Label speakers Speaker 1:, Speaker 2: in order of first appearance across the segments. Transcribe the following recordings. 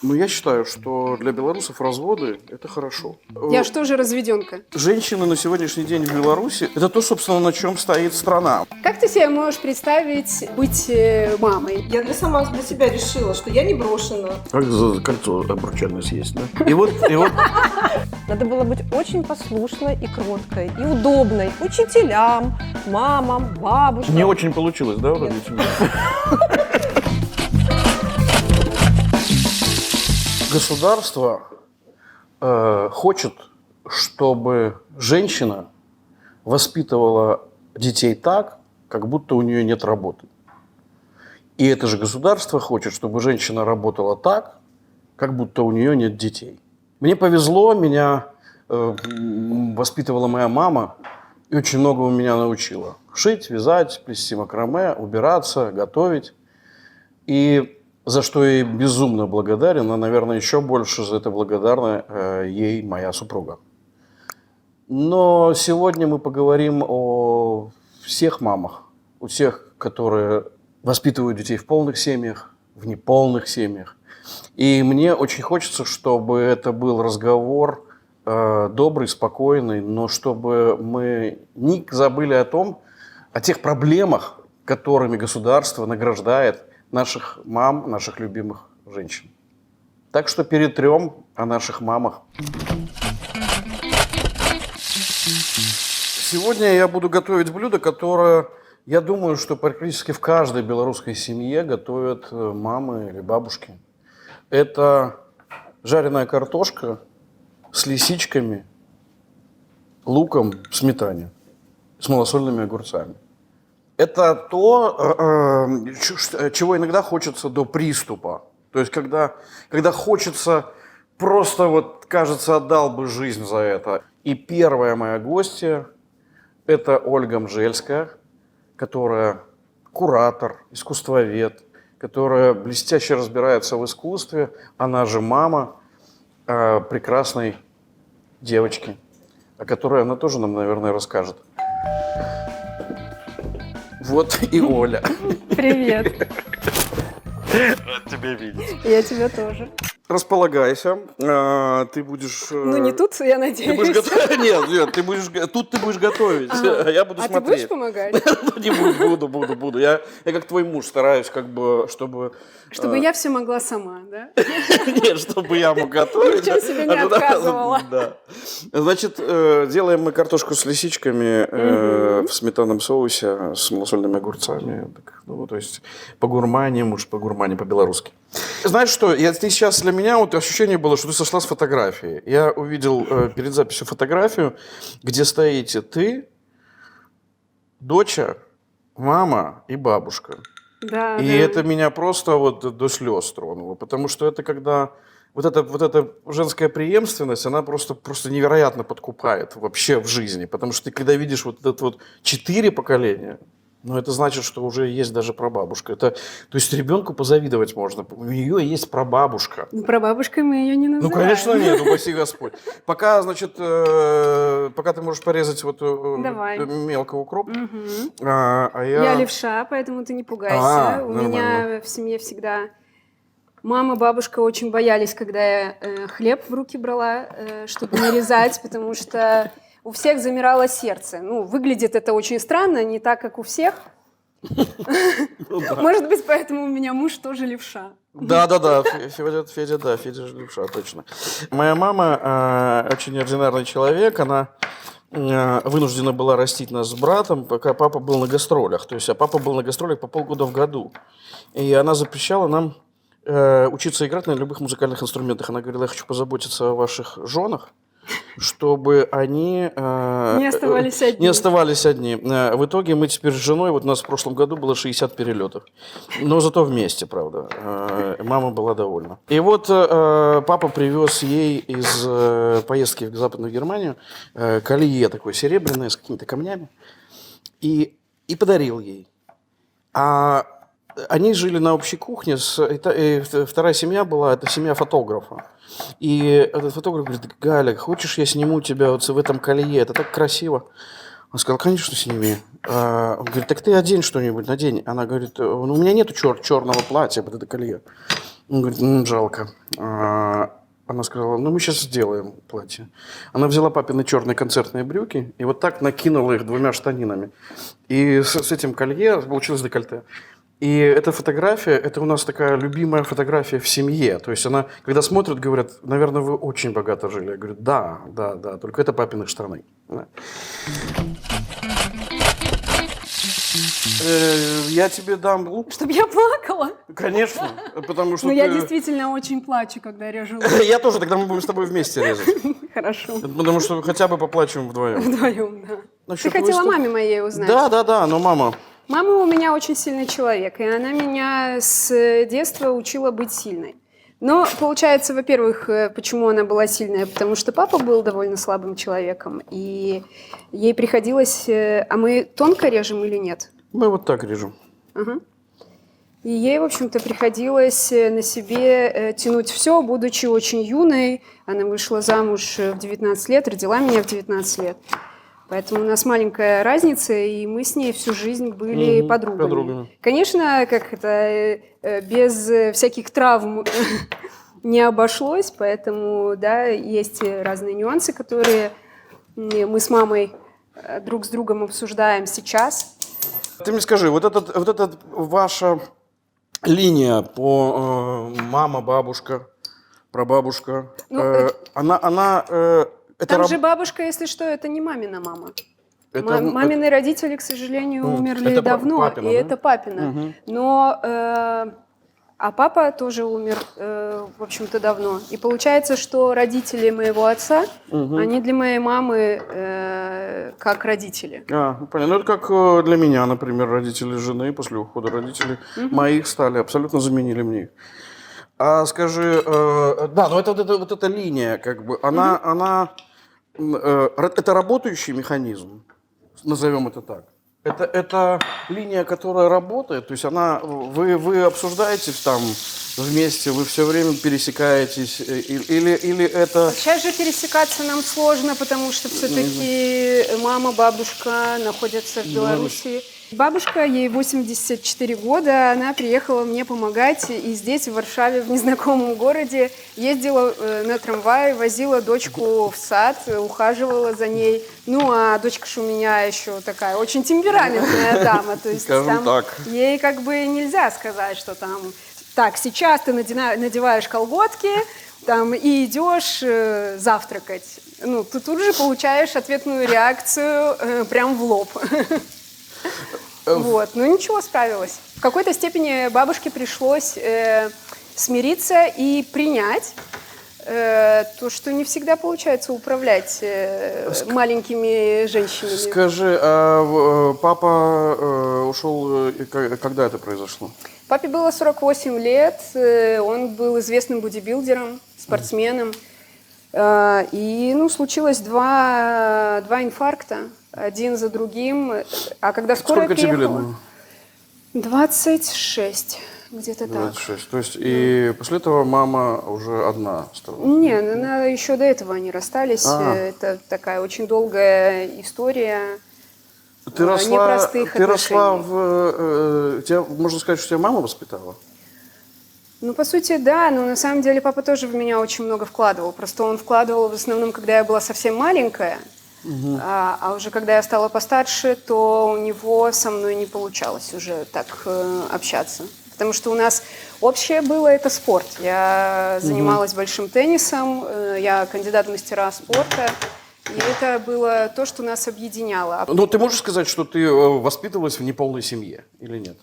Speaker 1: Ну, я считаю, что для белорусов разводы – это хорошо.
Speaker 2: Я что же разведенка?
Speaker 1: Женщины на сегодняшний день в Беларуси – это то, собственно, на чем стоит страна.
Speaker 2: Как ты себе можешь представить быть мамой?
Speaker 3: Я сама для себя решила, что я не брошена.
Speaker 1: Как за кольцо обручальное съесть, да? И вот
Speaker 4: Надо было быть очень послушной и кроткой, и удобной учителям, мамам, бабушкам.
Speaker 1: не очень получилось, да, вроде тебя? Государство хочет, чтобы женщина воспитывала детей так, как будто у нее нет работы. И это же государство хочет, чтобы женщина работала так, как будто у нее нет детей. Мне повезло, меня воспитывала моя мама и очень многому меня научила. Шить, вязать, плести макраме, убираться, готовить. И за что я ей безумно благодарен, а, наверное, еще больше за это благодарна ей моя супруга. Но сегодня мы поговорим о всех мамах, о тех, которые воспитывают детей в полных семьях, в неполных семьях. И мне очень хочется, чтобы это был разговор добрый, спокойный, но чтобы мы не забыли о тех проблемах, которыми государство награждает наших мам, наших любимых женщин. Так что перетрем о наших мамах. Сегодня я буду готовить блюдо, которое, я думаю, что практически в каждой белорусской семье готовят мамы или бабушки. Это жареная картошка с лисичками, луком, сметане, с малосольными огурцами. Это то, чего иногда хочется до приступа. То есть, когда хочется, просто вот, кажется, отдал бы жизнь за это. И первая моя гостья – это Ольга Мжельская, которая куратор, искусствовед, которая блестяще разбирается в искусстве. Она же мама прекрасной девочки, о которой она тоже нам, наверное, расскажет. Вот и Оля.
Speaker 2: Привет.
Speaker 1: Рад тебя видеть.
Speaker 2: Я тебя тоже.
Speaker 1: Располагайся. Ты будешь...
Speaker 2: Ну, не тут, я
Speaker 1: Ты
Speaker 2: надеюсь.
Speaker 1: будешь готовить? Нет, тут ты будешь готовить, а я буду
Speaker 2: А ты
Speaker 1: смотреть.
Speaker 2: будешь помогать?
Speaker 1: Не буду. Я как твой муж стараюсь, как бы, чтобы...
Speaker 2: Чтобы я все могла сама, да?
Speaker 1: Нет, чтобы я мог готовить.
Speaker 2: Ни в чем себе не отказывала.
Speaker 1: Да. Значит, делаем мы картошку с лисичками в сметанном соусе с малосольными огурцами. Ну, то есть по-гурмани, по-белорусски. Знаешь что, ты сейчас для меня вот ощущение было, что ты сошла с фотографии. Я увидел перед записью фотографию, где стоите ты, доча, мама и бабушка.
Speaker 2: Да,
Speaker 1: И это меня просто вот до слез тронуло, потому что это когда вот эта женская преемственность, она просто невероятно подкупает вообще в жизни, потому что ты когда видишь вот это вот 4 поколения, ну это значит, что уже есть даже прабабушка. То есть ребенку позавидовать можно, у нее есть прабабушка.
Speaker 2: Ну, прабабушкой мы ее не называем.
Speaker 1: Ну, конечно, нет, упаси Господь. Пока, значит, пока ты можешь порезать вот
Speaker 2: Давай.
Speaker 1: мелко укроп,
Speaker 2: Я левша, поэтому ты не пугайся. У
Speaker 1: нормально.
Speaker 2: меня в семье всегда мама, бабушка очень боялись, когда я хлеб в руки брала, чтобы нарезать, потому что у всех замирало сердце. Ну, выглядит это очень странно, не так, как у всех. Может быть, поэтому у меня муж тоже левша.
Speaker 1: Да, Федя же левша, точно. Моя мама очень неординарный человек, она вынуждена была растить нас с братом, пока папа был на гастролях. То есть, папа был на гастролях по полгода в году. И она запрещала нам учиться играть на любых музыкальных инструментах. Она говорила, я хочу позаботиться о ваших женах, чтобы они
Speaker 2: Не оставались одни.
Speaker 1: не оставались одни. В итоге мы теперь с женой, вот у нас в прошлом году было 60 перелетов. Но зато вместе, правда. Мама была довольна. И вот папа привез ей из поездки в Западную Германию колье такое серебряное с какими-то камнями и подарил ей. А они жили на общей кухне, вторая семья была, это семья фотографа. И этот фотограф говорит, Галя, хочешь, я сниму тебя вот в этом колье, это так красиво. Он сказал, конечно, сними. Он говорит, так ты одень что-нибудь, надень. Она говорит, ну, у меня нету черного платья, вот это колье. Он говорит, жалко. Она сказала, ну, мы сейчас сделаем платье. Она взяла папины черные концертные брюки и вот так накинула их 2 штанинами. И с этим колье получилось декольте. И эта фотография, это у нас такая любимая фотография в семье. То есть она, когда смотрят, говорят, наверное, вы очень богато жили. Я говорю, да, только это папины штаны. Да. Я тебе дам лук.
Speaker 2: Чтобы я плакала.
Speaker 1: Конечно, потому что
Speaker 2: Но
Speaker 1: ты...
Speaker 2: я действительно очень плачу, когда режу.
Speaker 1: Я тоже, тогда мы будем с тобой вместе резать.
Speaker 2: Хорошо.
Speaker 1: Потому что хотя бы поплачем вдвоем.
Speaker 2: Вдвоем, да. Ты
Speaker 1: Насчет
Speaker 2: хотела
Speaker 1: выставки?
Speaker 2: маме моей узнать?
Speaker 1: Да, но мама...
Speaker 2: Мама у меня очень сильный человек, и она меня с детства учила быть сильной. Но получается, во-первых, почему она была сильная? Потому что папа был довольно слабым человеком, и ей приходилось... А мы тонко режем или нет?
Speaker 1: Мы вот так режем.
Speaker 2: Ага. И ей, в общем-то, приходилось на себе тянуть все, будучи очень юной. Она вышла замуж в 19 лет, родила меня в 19 лет. Поэтому у нас маленькая разница, и мы с ней всю жизнь были подругами. Конечно, как это, без всяких травм не обошлось, поэтому, да, есть разные нюансы, которые мы с мамой друг с другом обсуждаем сейчас.
Speaker 1: Ты мне скажи, вот эта ваша линия по мама, бабушка, прабабушка,
Speaker 2: Ну,
Speaker 1: это
Speaker 2: там же бабушка, если что, это не мамина мама.
Speaker 1: Это-
Speaker 2: Мамины родители, к сожалению, умерли
Speaker 1: это
Speaker 2: давно,
Speaker 1: папина,
Speaker 2: и
Speaker 1: да?
Speaker 2: это папина.
Speaker 1: Мгм.
Speaker 2: Но, а папа тоже умер, в общем-то, давно. И получается, что родители моего отца, они для моей мамы как родители.
Speaker 1: Ну, понятно. Ну, это как для меня, например, родители жены после ухода родителей моих стали, абсолютно заменили мне их. А скажи, да, но это вот эта линия, как бы, она это работающий механизм, назовем это так. Это линия, которая работает, то есть вы обсуждаете там вместе, вы все время пересекаетесь, или это...
Speaker 2: Сейчас же пересекаться нам сложно, потому что все-таки мама, бабушка находятся в Беларуси. Бабушка, ей 84 года, она приехала мне помогать, и здесь, в Варшаве, в незнакомом городе, ездила на трамвае, возила дочку в сад, ухаживала за ней. Ну, а дочка же у меня еще такая очень темпераментная дама, то есть
Speaker 1: Скажем
Speaker 2: там
Speaker 1: так.
Speaker 2: ей как бы нельзя сказать, что там... Так, сейчас ты надеваешь колготки там, и идешь завтракать. Ну, ты тут же получаешь ответную реакцию прям в лоб. Вот, ну ничего, справилась. В какой-то степени бабушке пришлось смириться и принять то, что не всегда получается управлять маленькими женщинами.
Speaker 1: Скажи, а папа ушел, когда это произошло?
Speaker 2: Папе было 48 лет, он был известным бодибилдером, спортсменом. И, ну, случилось два инфаркта, один за другим. А когда скорая
Speaker 1: Сколько тебе лет
Speaker 2: приехала...
Speaker 1: было?
Speaker 2: 26, где-то так.
Speaker 1: 26. То есть и после этого мама уже одна стала?
Speaker 2: Не, она еще до этого они расстались. Это такая очень долгая история.
Speaker 1: Ты
Speaker 2: непростых
Speaker 1: росла
Speaker 2: отношений.
Speaker 1: тебя, можно сказать, что тебя мама воспитала?
Speaker 2: Ну, по сути, да, но на самом деле папа тоже в меня очень много вкладывал. Просто он вкладывал в основном, когда я была совсем маленькая, а уже когда я стала постарше, то у него со мной не получалось уже так общаться. Потому что у нас общее было это спорт. Я занималась большим теннисом, я кандидат в мастера спорта. И это было то, что нас объединяло.
Speaker 1: Ну, ты можешь сказать, что ты воспитывалась в неполной семье или нет?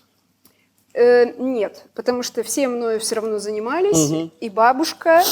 Speaker 2: Нет, потому что все мною все равно занимались, и бабушка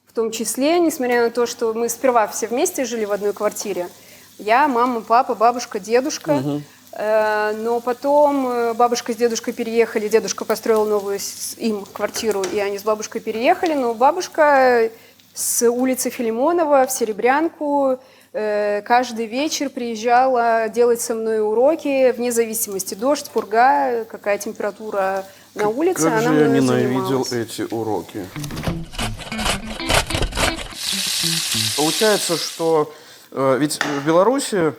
Speaker 2: в том числе, несмотря на то, что мы сперва все вместе жили в одной квартире. Я, мама, папа, бабушка, дедушка. Но потом бабушка с дедушкой переехали, дедушка построил новую им квартиру, и они с бабушкой переехали, но бабушка с улицы Филимонова в Серебрянку каждый вечер приезжала делать со мной уроки, вне зависимости, дождь, пурга, какая температура на улице,
Speaker 1: Как
Speaker 2: она
Speaker 1: же я
Speaker 2: мной
Speaker 1: ненавидел
Speaker 2: занималась.
Speaker 1: эти уроки. Получается, что ведь в Беларуси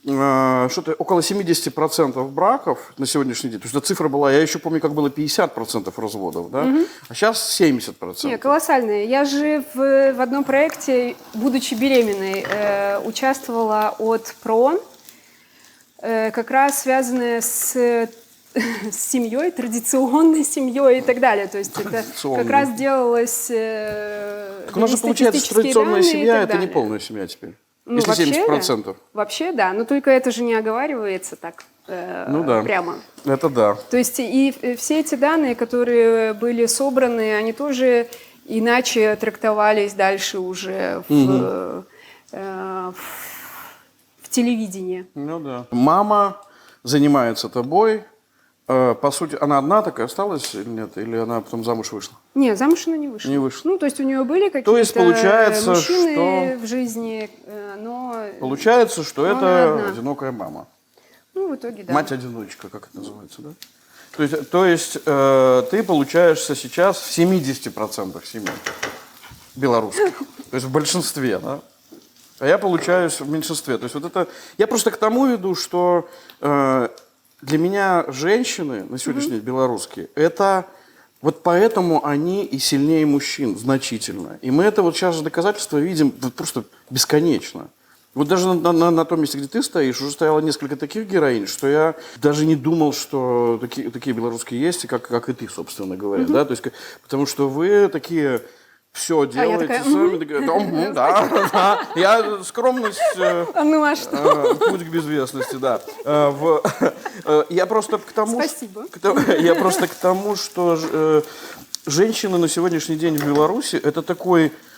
Speaker 1: что-то около 70% браков на сегодняшний день. То есть эта цифра была, я еще помню, как было 50% разводов, да? А сейчас 70%.
Speaker 2: Не, колоссальные. Я же в одном проекте, будучи беременной, участвовала от ПРООН, как раз связанное с семьей, традиционной семьей и так далее. То есть это как раз делалось...
Speaker 1: Так у нас же получается, что традиционная семья – это не полная семья теперь.
Speaker 2: Ну,
Speaker 1: если
Speaker 2: вообще,
Speaker 1: 70%.
Speaker 2: Да. Вообще, да. Но только это же не оговаривается так прямо.
Speaker 1: Это да.
Speaker 2: То есть и все эти данные, которые были собраны, они тоже иначе трактовались дальше уже в телевидении.
Speaker 1: Ну да. Мама занимается тобой. По сути, она одна такая осталась или нет? Или она потом замуж вышла?
Speaker 2: Нет, замуж она не вышла.
Speaker 1: Не вышла.
Speaker 2: Ну, то есть у нее были
Speaker 1: То есть
Speaker 2: какие-то
Speaker 1: получается,
Speaker 2: мужчины
Speaker 1: что...
Speaker 2: в жизни, но...
Speaker 1: Получается, что
Speaker 2: но она
Speaker 1: это
Speaker 2: одна.
Speaker 1: одинокая мама.
Speaker 2: Ну, в итоге, да.
Speaker 1: Мать-одиночка, как это называется, да? То есть ты получаешься сейчас в 70% семей белорусских. То есть в большинстве, да? А я получаюсь в меньшинстве. То есть вот это... Я просто к тому веду, что для меня женщины на сегодняшний день белорусские, это... Вот поэтому они и сильнее мужчин значительно. И мы это вот сейчас же доказательства видим просто бесконечно. Вот даже на том месте, где ты стоишь, уже стояло несколько таких героинь, что я даже не думал, что такие белорусские есть, как и ты, собственно говоря. Да? То есть, потому что вы такие все делаете
Speaker 2: такая,
Speaker 1: сами. Да. Я скромность,
Speaker 2: Ну, а что?
Speaker 1: путь к безвестности, да. Я просто к тому,
Speaker 2: Спасибо.
Speaker 1: я просто к тому, что женщины на сегодняшний день в Беларуси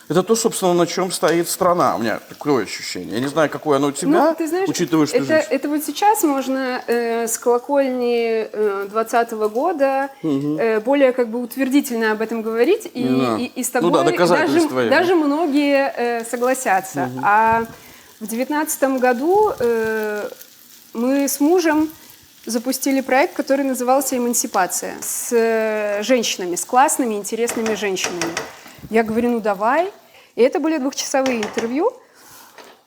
Speaker 1: это то, собственно, на чем стоит страна. У меня такое ощущение. Я не знаю, какое оно у тебя,
Speaker 2: Ну, ты знаешь,
Speaker 1: учитывая, что
Speaker 2: это вот сейчас можно с колокольни 2020 года более как бы утвердительно об этом говорить, и с тобой даже многие согласятся. А в 2019 году мы с мужем запустили проект, который назывался «Эмансипация», с женщинами, с классными, интересными женщинами. Я говорю, ну давай. И это были 2-часовые интервью.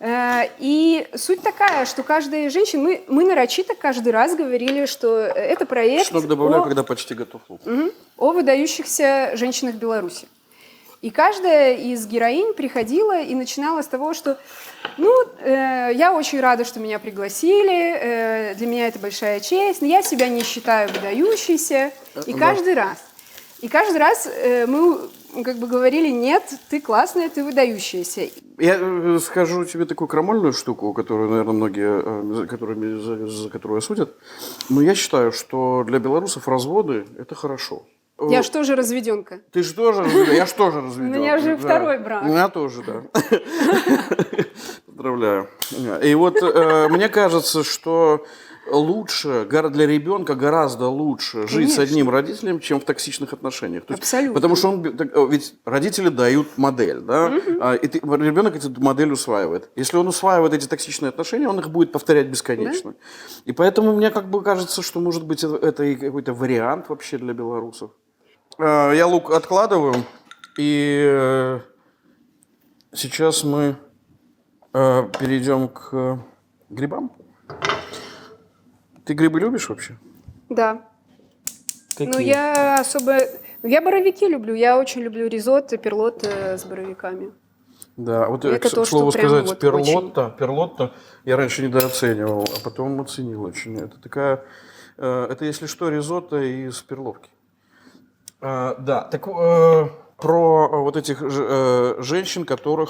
Speaker 2: И суть такая, что каждая женщина... Мы нарочито каждый раз говорили, что это проект
Speaker 1: Шнур добавляю, когда почти готов лук.
Speaker 2: о выдающихся женщинах Беларуси. И каждая из героинь приходила и начинала с того, что я очень рада, что меня пригласили, для меня это большая честь, но я себя не считаю выдающейся. И каждый раз мы как бы говорили, нет, ты классная, ты выдающаяся.
Speaker 1: Я скажу тебе такую крамольную штуку, которую, наверное, многие, за которую осудят. Но я считаю, что для белорусов разводы – это хорошо.
Speaker 2: Я же тоже разведенка.
Speaker 1: Ты же тоже разведен? Я же тоже разведен.
Speaker 2: У меня же второй брак.
Speaker 1: У меня тоже, да. Поздравляю. И вот мне кажется, что лучше, для ребенка гораздо лучше жить с одним родителем, чем в токсичных отношениях.
Speaker 2: Абсолютно.
Speaker 1: Потому что ведь родители дают модель, да, и ребенок эту модель усваивает. Если он усваивает эти токсичные отношения, он их будет повторять бесконечно. Да? И поэтому мне как бы кажется, что может быть это и какой-то вариант вообще для белорусов. Я лук откладываю, и сейчас мы перейдем к грибам. Ты грибы любишь вообще?
Speaker 2: Да.
Speaker 1: Какие?
Speaker 2: Ну, я боровики люблю. Я очень люблю ризотто, перлотто с боровиками.
Speaker 1: Да, вот
Speaker 2: это
Speaker 1: к слову сказать,
Speaker 2: вот
Speaker 1: перлотто я раньше недооценивал, а потом оценил очень. Это такая, это если что, ризотто из перловки. Да, так про вот этих женщин, которые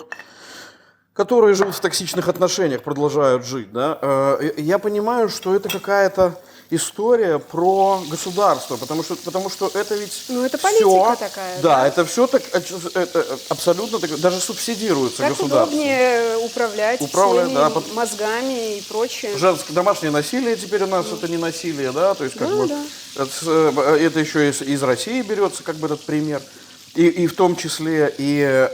Speaker 1: живут в токсичных отношениях, продолжают жить, да, я понимаю, что это какая-то история про государство, потому что это ведь
Speaker 2: это политика такая.
Speaker 1: Да, это все так, это абсолютно так, даже субсидируется
Speaker 2: так
Speaker 1: государством.
Speaker 2: удобнее управлять всеми мозгами и прочее.
Speaker 1: Женское домашнее насилие теперь у нас это не насилие, да, то есть как бы это еще из России берется как бы этот пример. И в том числе и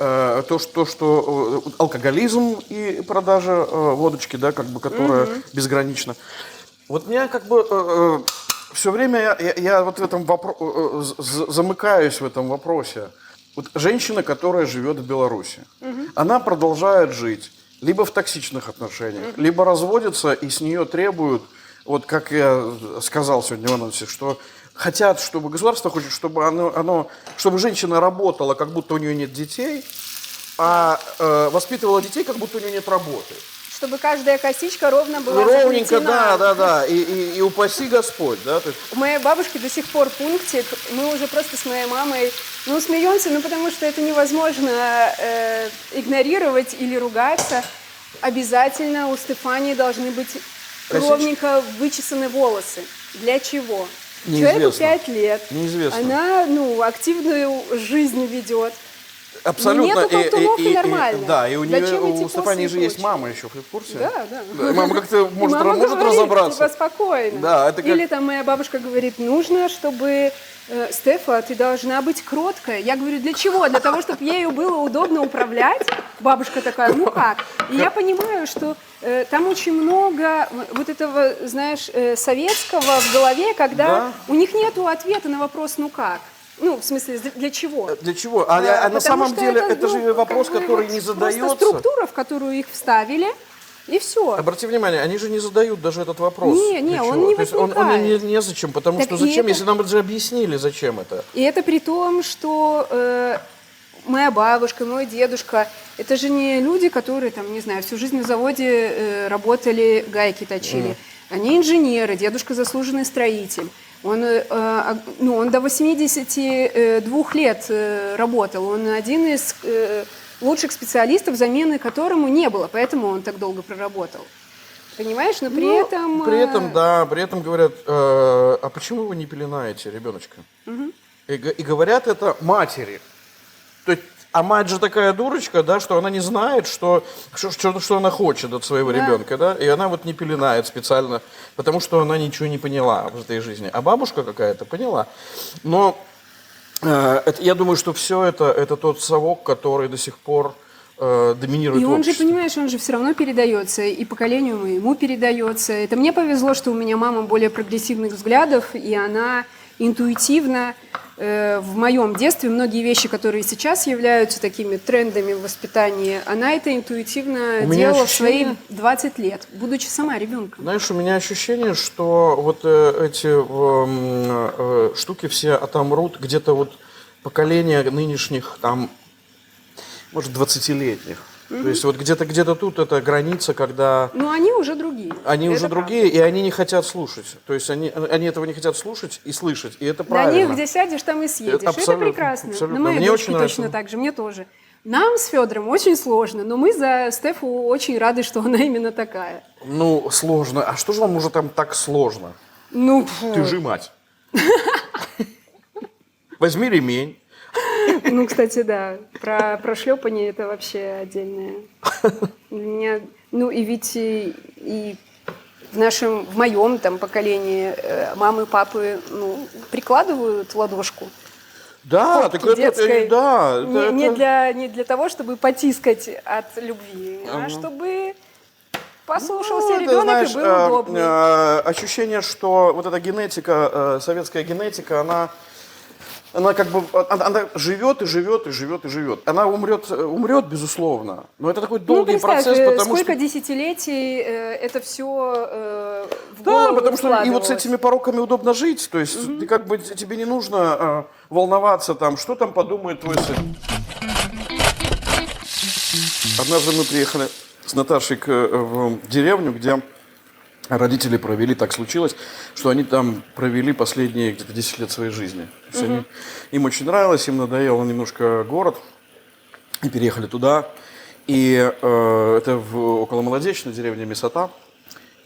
Speaker 1: то, что алкоголизм и продажа водочки, да, как бы, которая безгранична. Вот меня как бы все время я вот в этом замыкаюсь в этом вопросе. Вот женщина, которая живет в Беларуси, она продолжает жить. либо в токсичных отношениях, либо разводятся и с нее требуют, вот как я сказал сегодня в анонсе, что хотят, чтобы государство хочет, чтобы чтобы женщина работала, как будто у нее нет детей, а воспитывала детей, как будто у нее нет работы.
Speaker 2: Чтобы каждая косичка ровно была
Speaker 1: Ровненько,
Speaker 2: заплетена.
Speaker 1: да. И упаси Господь, да. То есть,
Speaker 2: У моей бабушки до сих пор пунктик. Мы уже просто с моей мамой, смеемся, потому что это невозможно игнорировать или ругаться. Обязательно у Стефании должны быть ровненько вычесаны волосы. Для чего?
Speaker 1: Неизвестно.
Speaker 2: Человеку 5 лет.
Speaker 1: Неизвестно.
Speaker 2: Она, активную жизнь ведет.
Speaker 1: абсолютно.
Speaker 2: Нету колтунов и нормально.
Speaker 1: Да, и у нее,
Speaker 2: Зачем эти
Speaker 1: у Стефании же
Speaker 2: косы и
Speaker 1: есть
Speaker 2: прочее?
Speaker 1: мама еще, вы в курсе?
Speaker 2: Да.
Speaker 1: Да, и мама как-то может
Speaker 2: Мама говорит,
Speaker 1: разобраться.
Speaker 2: Типа, спокойно.
Speaker 1: Да, это как...
Speaker 2: Или там моя бабушка говорит, нужно, чтобы Стефа, ты должна быть кроткая. Я говорю, для чего? Для того, чтобы ею было удобно управлять? Бабушка такая, ну как? И я понимаю, что там очень много вот этого, знаешь, советского в голове, когда у них нету ответа на вопрос, ну как? Ну, в смысле, для чего?
Speaker 1: Для чего? А на самом деле это же вопрос,
Speaker 2: как бы
Speaker 1: который
Speaker 2: вот
Speaker 1: не
Speaker 2: просто
Speaker 1: задается.
Speaker 2: структура, в которую их вставили, и все.
Speaker 1: Обрати внимание, они же не задают даже этот вопрос.
Speaker 2: Не,
Speaker 1: Для
Speaker 2: он
Speaker 1: чего?
Speaker 2: не
Speaker 1: То есть он
Speaker 2: возникает.
Speaker 1: незачем, потому
Speaker 2: Так
Speaker 1: что
Speaker 2: и
Speaker 1: зачем,
Speaker 2: это-
Speaker 1: если нам же объяснили, зачем это.
Speaker 2: И это при том, что моя бабушка, мой дедушка, это же не люди, которые, там, не знаю, всю жизнь на заводе работали, гайки точили. Они инженеры, дедушка заслуженный строитель. Он до 82 лет работал. Он один из лучших специалистов, замены которому не было, поэтому он так долго проработал. Понимаешь? Но при этом...
Speaker 1: При этом говорят, а почему вы не пеленаете ребеночка? И говорят это матери. То есть, а мать же такая дурочка, да, что она не знает, что она хочет от своего ребенка, да, и она вот не пеленает специально, потому что она ничего не поняла в этой жизни. А бабушка какая-то поняла. Но я думаю, что все это тот совок, который до сих пор доминирует
Speaker 2: И
Speaker 1: в
Speaker 2: он же,
Speaker 1: обществе.
Speaker 2: понимаешь, он же все равно передается, и поколению моему передается. Это мне повезло, что у меня мама более прогрессивных взглядов, и она интуитивно в моем детстве многие вещи, которые сейчас являются такими трендами в воспитании, она это интуитивно
Speaker 1: У меня
Speaker 2: делала в свои
Speaker 1: ощущение-
Speaker 2: 20 лет, будучи сама ребенком.
Speaker 1: Знаешь, у меня ощущение, что вот эти штуки все отомрут где-то вот поколение нынешних, там, может, 20-летних. То есть вот где-то тут эта граница, когда
Speaker 2: Но они уже другие.
Speaker 1: они
Speaker 2: Это
Speaker 1: уже
Speaker 2: правда.
Speaker 1: другие, и они не хотят слушать. То есть они этого не хотят слушать и слышать, и это
Speaker 2: На
Speaker 1: правильно.
Speaker 2: них, где сядешь, там и съедешь. Это
Speaker 1: абсолютно,
Speaker 2: прекрасно.
Speaker 1: абсолютно.
Speaker 2: На моей
Speaker 1: Мне
Speaker 2: дочке
Speaker 1: очень нравится.
Speaker 2: точно так же, мне тоже. Нам с Федором очень сложно, но мы за Стефу очень рады, что она именно такая.
Speaker 1: Ну, сложно. А что же вам уже там так сложно?
Speaker 2: Ну,
Speaker 1: Ты же мать. Возьми ремень.
Speaker 2: ну, кстати, да, про шлепание это вообще отдельное. Для меня, ну, и ведь и в моем там поколении мамы, папы, ну, прикладывают ладошку.
Speaker 1: Да,
Speaker 2: Попки
Speaker 1: так это,
Speaker 2: детской.
Speaker 1: да.
Speaker 2: Не для того, чтобы потискать от любви, а чтобы послушался
Speaker 1: это,
Speaker 2: ребенок
Speaker 1: знаешь,
Speaker 2: и был удобный.
Speaker 1: ощущение, что вот эта генетика, советская генетика, она как бы, она живет и живет и живет и живет. Она умрет, безусловно. Но это такой долгий
Speaker 2: представь,
Speaker 1: процесс, потому
Speaker 2: сколько
Speaker 1: что...
Speaker 2: десятилетий это все в
Speaker 1: Да,
Speaker 2: голову
Speaker 1: потому что и вот с
Speaker 2: вкладывалось.
Speaker 1: этими пороками удобно жить. То есть ты как бы, тебе не нужно волноваться, там, что там подумает твой сын. Однажды мы приехали с Наташей в деревню, где родители провели, так случилось, что они там провели последние где-то 10 лет своей жизни. То есть им очень нравилось, им надоело немножко город, и переехали туда. И это около Молодечной, деревня Месота.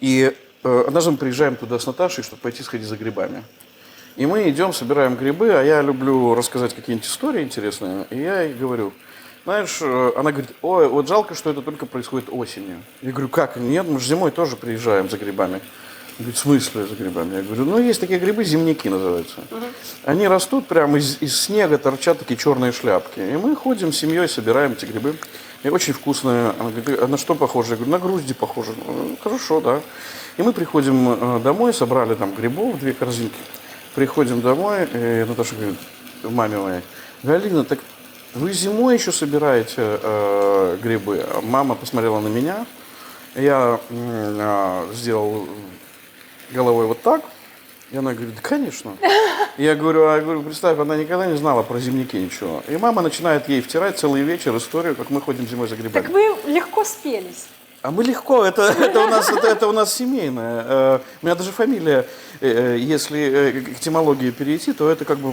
Speaker 1: И однажды мы приезжаем туда с Наташей, чтобы пойти сходить за грибами. И мы идем, собираем грибы, а я люблю рассказать какие-нибудь истории интересные. И я ей говорю, знаешь, она говорит, ой, вот жалко, что это только происходит осенью. Я говорю, как? Нет, мы же зимой тоже приезжаем за грибами. Она говорит, в смысле за грибами? Я говорю, ну есть такие грибы, земляки называются. Они растут прямо из снега, торчат такие черные шляпки. И мы ходим с семьей, собираем эти грибы. И очень вкусные. Она говорит, а на что похоже? Я говорю, на грузди похоже. Ну, хорошо, да. И мы приходим домой, собрали там грибов, 2 корзинки. Приходим домой, и Наташа говорит, маме моей, Галина, так вы зимой еще собираете грибы? Мама посмотрела на меня, я сделал головой вот так, и она говорит, да, конечно. Я говорю, представь, она никогда не знала про земляки ничего. И мама начинает ей втирать целый вечер историю, как мы ходим зимой за грибами.
Speaker 2: Так вы легко спелись.
Speaker 1: А мы легко, это у нас семейное. У меня даже фамилия, если к этимологии перейти, то это как бы,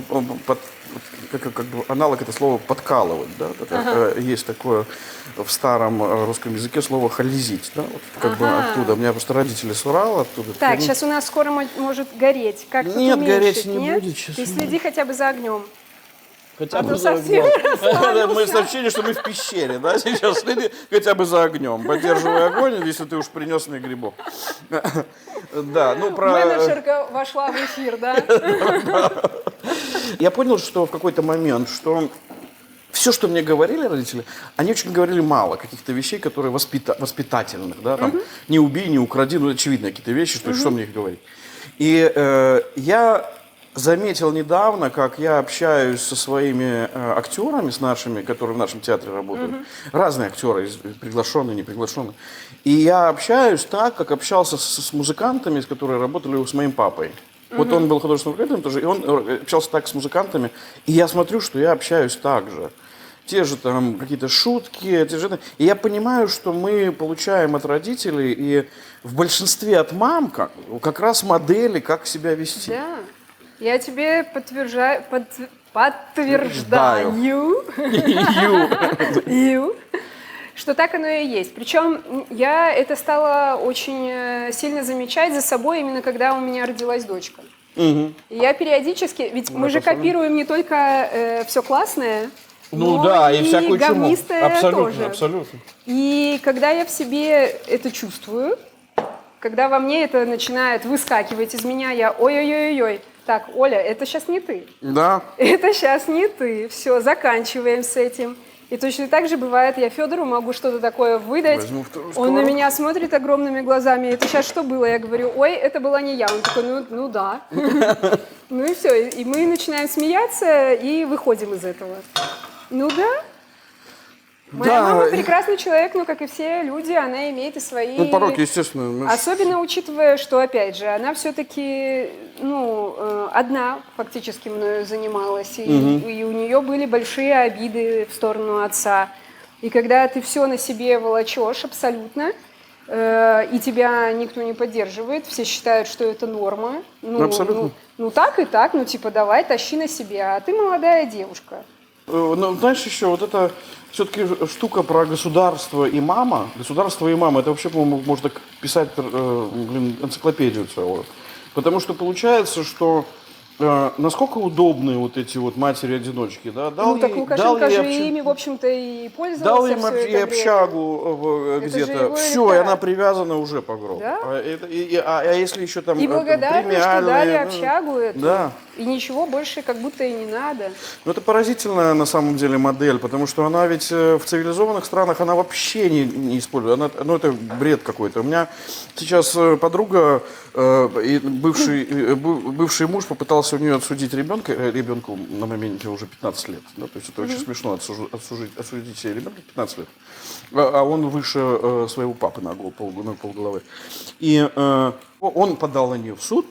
Speaker 1: как бы аналог этого слова «подкалывать». Да? Есть такое в старом русском языке слово «хализить». Да? Вот как бы оттуда. У меня просто родители с Урала оттуда.
Speaker 2: Так, сейчас у нас скоро может гореть. Как тут
Speaker 1: Нет,
Speaker 2: уменьшить,
Speaker 1: гореть не
Speaker 2: нет?
Speaker 1: будет сейчас.
Speaker 2: Ты следи хотя бы за огнем.
Speaker 1: Хотя
Speaker 2: А
Speaker 1: бы
Speaker 2: то
Speaker 1: за
Speaker 2: совсем
Speaker 1: огнем.
Speaker 2: расслабился.
Speaker 1: Мы сообщили, что мы в пещере, да, сейчас следи хотя бы за огнем. Поддерживай огонь, если ты уж принес мне грибов. Да, ну про...
Speaker 2: Менеджерка вошла в эфир, да?
Speaker 1: Я понял, что в какой-то момент, что все, что мне говорили родители, они очень говорили мало каких-то вещей, которые воспитательных, да, там, не убей, не укради, ну, очевидно, какие-то вещи, что мне их говорить. И я заметил недавно, как я общаюсь со своими актерами, с нашими, которые в нашем театре работают. Разные актеры, приглашенные, не приглашенные. И я общаюсь так, как общался с музыкантами, с которыми работали с моим папой. Вот он был художественным руководителем тоже, и он общался так с музыкантами. И я смотрю, что я общаюсь так же. Те же там какие-то шутки, и я понимаю, что мы получаем от родителей и в большинстве от мам как раз модели, как себя вести.
Speaker 2: Да. Я тебе подтверждаю, что так оно и есть. Причем я это стала очень сильно замечать за собой, именно когда у меня родилась дочка. И я периодически, ведь мы же копируем не только все классное,
Speaker 1: Ну
Speaker 2: но
Speaker 1: да, и всякую чуму.
Speaker 2: говнистое
Speaker 1: Абсолютно,
Speaker 2: тоже.
Speaker 1: абсолютно.
Speaker 2: И когда я в себе это чувствую, когда во мне это начинает выскакивать из меня, я ой-ой-ой-ой, так, Оля, это сейчас не ты.
Speaker 1: Да.
Speaker 2: Это сейчас не ты. Все, заканчиваем с этим. И точно так же бывает, я Федору могу что-то такое выдать.
Speaker 1: Возьму вторую
Speaker 2: Он на
Speaker 1: сковородку.
Speaker 2: меня смотрит огромными глазами. Это сейчас что было? Я говорю, ой, это была не я. Он такой, ну да. Ну и все. И мы начинаем смеяться и выходим из этого. Ну да. Моя мама прекрасный человек, но, как и все люди, она имеет и свои...
Speaker 1: Ну, пороки, естественно.
Speaker 2: Особенно учитывая, что, опять же, она все-таки, одна фактически мною занималась, и у нее были большие обиды в сторону отца. И когда ты все на себе волочешь абсолютно, и тебя никто не поддерживает, все считают, что это норма.
Speaker 1: Абсолютно.
Speaker 2: Ну так и так, давай, тащи на себя, а ты молодая девушка.
Speaker 1: Ну, знаешь, еще вот это все-таки штука про государство и мама. Государство и мама, это вообще, по-моему, можно писать, энциклопедию целую. Потому что получается, что насколько удобны вот эти вот матери-одиночки, да?
Speaker 2: Так Лукашенко же ими, в общем-то, и пользовался.
Speaker 1: Дал им
Speaker 2: всё
Speaker 1: и
Speaker 2: это
Speaker 1: общагу
Speaker 2: время.
Speaker 1: где-то.
Speaker 2: Это же
Speaker 1: Все,
Speaker 2: его
Speaker 1: и
Speaker 2: электорат.
Speaker 1: она привязана уже по гроб.
Speaker 2: Да?
Speaker 1: А если еще там
Speaker 2: И благодарны, что
Speaker 1: премиальные,
Speaker 2: дали общагу эту.
Speaker 1: Да.
Speaker 2: И ничего больше как будто и не надо.
Speaker 1: Ну, это поразительная на самом деле модель, потому что она ведь в цивилизованных странах она вообще не использует. Это бред какой-то. У меня сейчас подруга, бывший муж попытался у нее отсудить ребенку на моменте уже 15 лет. Да? То есть это очень смешно отсудить себе ребенка 15 лет. А он выше своего папы на полголовы. И он подал на нее в суд.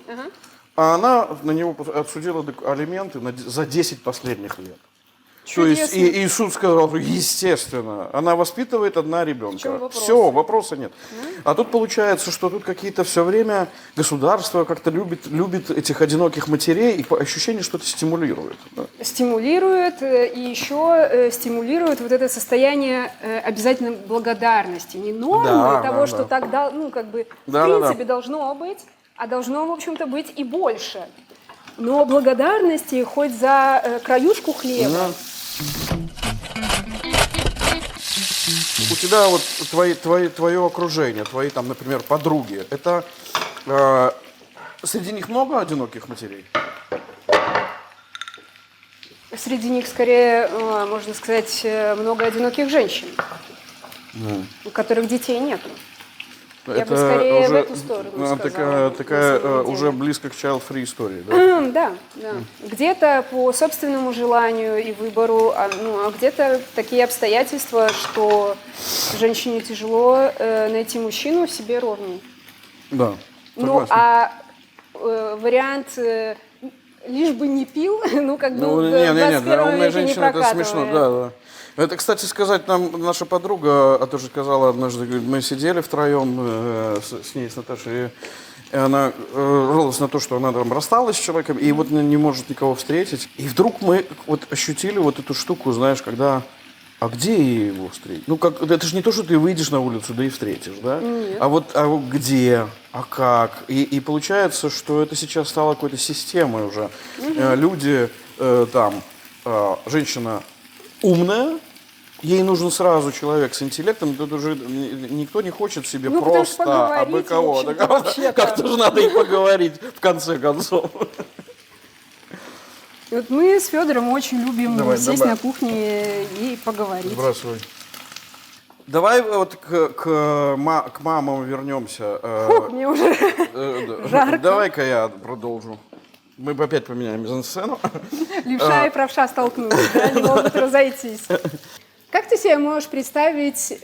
Speaker 1: А она на него отсудила алименты за 10 последних лет. То есть и суд сказал, что естественно, она воспитывает одна ребенка. Все, вопроса нет. А тут получается, что тут какие-то все время государство как-то любит этих одиноких матерей, и ощущение, что это стимулирует. Да?
Speaker 2: Стимулирует, и еще стимулирует вот это состояние обязательно благодарности. Не нормы того, что так, в принципе должно быть, а должно, в общем-то, быть и больше. Но благодарности хоть за краюшку хлеба.
Speaker 1: У тебя вот твое окружение, твои там, например, подруги, это среди них много одиноких матерей?
Speaker 2: Среди них, скорее, можно сказать, много одиноких женщин, у которых детей нету. Я бы скорее в эту сторону сказала,
Speaker 1: такая
Speaker 2: на самом
Speaker 1: уже
Speaker 2: деле.
Speaker 1: близко к child-free истории, да?
Speaker 2: Да, да. Где-то по собственному желанию и выбору, а где-то такие обстоятельства, что женщине тяжело найти мужчину себе ровней.
Speaker 1: Да,
Speaker 2: Ну,
Speaker 1: согласен.
Speaker 2: вариант лишь бы не пил, ну, как бы
Speaker 1: Ну,
Speaker 2: в
Speaker 1: не,
Speaker 2: 21
Speaker 1: для умной
Speaker 2: веке не
Speaker 1: женщины это смешно,
Speaker 2: прокатывает.
Speaker 1: да. Это, кстати сказать, нам наша подруга тоже сказала однажды, говорит, мы сидели втроем с ней, с Наташей, и она жаловалась на то, что она там рассталась с человеком и вот не может никого встретить. И вдруг мы вот ощутили вот эту штуку, знаешь, когда... А где его встретить? Ну, как, это же не то, что ты выйдешь на улицу, да и встретишь, да?
Speaker 2: Нет.
Speaker 1: А вот где? А как? И получается, что это сейчас стало какой-то системой уже. Люди женщина умная, ей нужен сразу человек с интеллектом, тут уже никто не хочет себе
Speaker 2: Ну, потому что
Speaker 1: просто абы
Speaker 2: поговорить, в
Speaker 1: кого.
Speaker 2: общем-то, вообще-то.
Speaker 1: Как-то же надо и поговорить в конце концов.
Speaker 2: И вот мы с Федором очень любим
Speaker 1: Давай,
Speaker 2: сесть
Speaker 1: добавь.
Speaker 2: на кухне и поговорить.
Speaker 1: Сбрасывай. Давай вот к мамам вернемся.
Speaker 2: Фух, мне уже жарко.
Speaker 1: Давай-ка я продолжу. Мы опять поменяем мизансцену.
Speaker 2: левша и правша столкнулись, да, не могут разойтись. Как ты себе можешь представить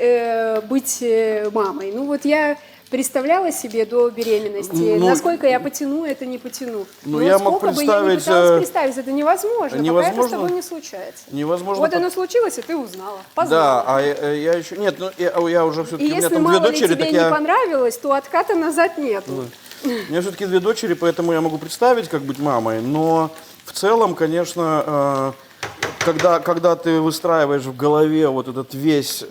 Speaker 2: быть мамой? Ну вот я представляла себе до беременности,
Speaker 1: Ну,
Speaker 2: насколько я потяну, это не потяну.
Speaker 1: ну,
Speaker 2: Но
Speaker 1: я мог
Speaker 2: сколько бы я
Speaker 1: представить,
Speaker 2: не пыталась представить, это невозможно, пока это
Speaker 1: невозможно?
Speaker 2: с тобой не случается.
Speaker 1: Невозможно.
Speaker 2: Вот оно случилось, и ты узнала,
Speaker 1: Да,
Speaker 2: познала.
Speaker 1: а я еще... Нет, ну я уже
Speaker 2: И
Speaker 1: все-таки... У меня
Speaker 2: если
Speaker 1: там
Speaker 2: мало
Speaker 1: две
Speaker 2: ли
Speaker 1: дочери,
Speaker 2: тебе
Speaker 1: так
Speaker 2: не
Speaker 1: я...
Speaker 2: понравилось, то отката назад нету.
Speaker 1: У меня все-таки две дочери, поэтому я могу представить, как быть мамой. Но в целом, конечно, когда ты выстраиваешь в голове вот этот весь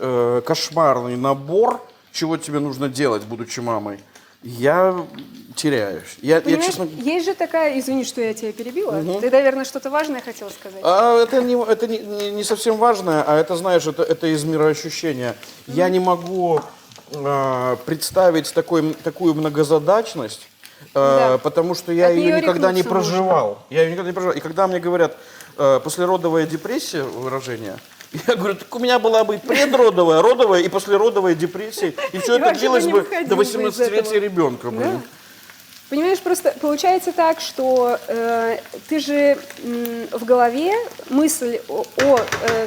Speaker 1: кошмарный набор, чего тебе нужно делать, будучи мамой, я теряюсь. Я,
Speaker 2: Понимаешь,
Speaker 1: честно...
Speaker 2: есть же такая, извини, что я тебя перебила, ты, наверное, что-то важное хотела сказать.
Speaker 1: Это не совсем важно, а это, знаешь, это из мироощущения. Я не могу представить такую многозадачность,
Speaker 2: Да.
Speaker 1: потому что я
Speaker 2: От
Speaker 1: ее
Speaker 2: неё
Speaker 1: никогда не
Speaker 2: рехнуться можно.
Speaker 1: проживал. Я ее никогда не проживал. И когда мне говорят послеродовая депрессия, выражение, я говорю, так у меня была бы и предродовая, родовая и послеродовая депрессия. И все
Speaker 2: И
Speaker 1: это
Speaker 2: вообще
Speaker 1: длилось
Speaker 2: бы не
Speaker 1: бы
Speaker 2: выходил
Speaker 1: до
Speaker 2: бы из
Speaker 1: 18-летия
Speaker 2: этого.
Speaker 1: ребенка. Блин.
Speaker 2: Да. Понимаешь, просто получается так, что ты же в голове мысль о